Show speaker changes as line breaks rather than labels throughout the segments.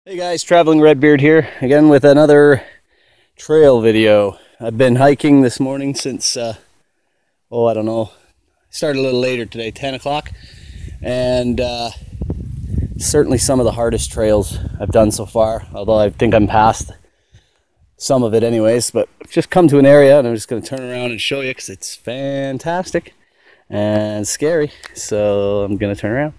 Hey guys, Traveling Redbeard here again with another trail video. I've been hiking this morning since, I don't know, started a little later today, 10 o'clock, and certainly some of the hardest trails I've done so far, although I think I'm past some of it anyways. But I've just come to an area and I'm just going to turn around and show you because it's fantastic and scary, so I'm going to turn around.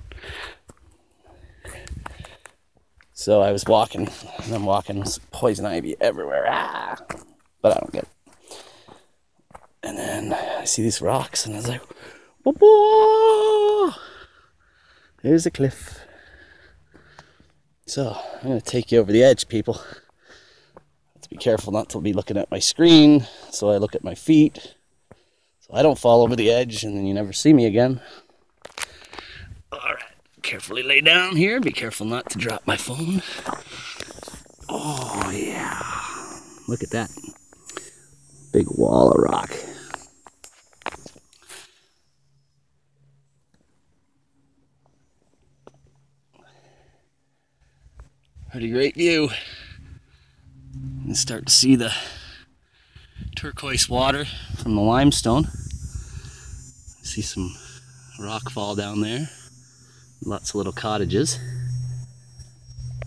So I was walking, and I'm walking with poison ivy everywhere, but I don't get it. And then I see these rocks, and I was like, whoa, there's a cliff. So I'm going to take you over the edge, people. Have to be careful not to be looking at my screen, so I look at my feet, so I don't fall over the edge, and then you never see me again. All right. Carefully lay down here. Be careful not to drop my phone. Oh yeah. Look at that. Big wall of rock. Pretty great view. And start to see the turquoise water from the limestone. See some rock fall down there. Lots of little cottages.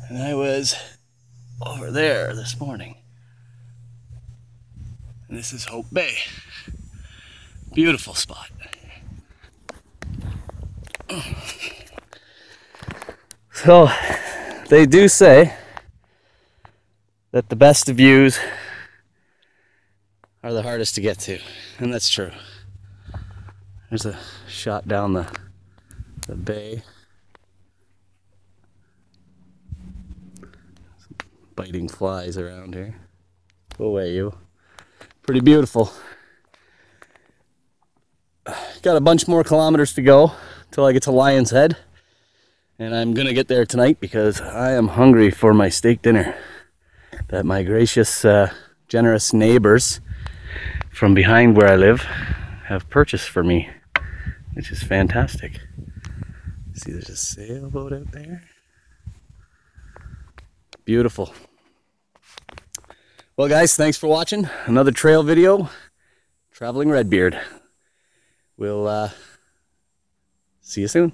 And I was over there this morning. And this is Hope Bay. Beautiful spot. So, they do say that the best views are the hardest to get to. And that's true. There's a shot down the bay. Biting flies around here. Go away, you. Pretty beautiful. Got a bunch more kilometers to go till I get to Lion's Head, and I'm gonna get there tonight because I am hungry for my steak dinner that my gracious, generous neighbors from behind where I live have purchased for me, which is fantastic. See, there's a sailboat out there. Beautiful. Well guys, thanks for watching another trail video. Traveling Redbeard. We'll see you soon.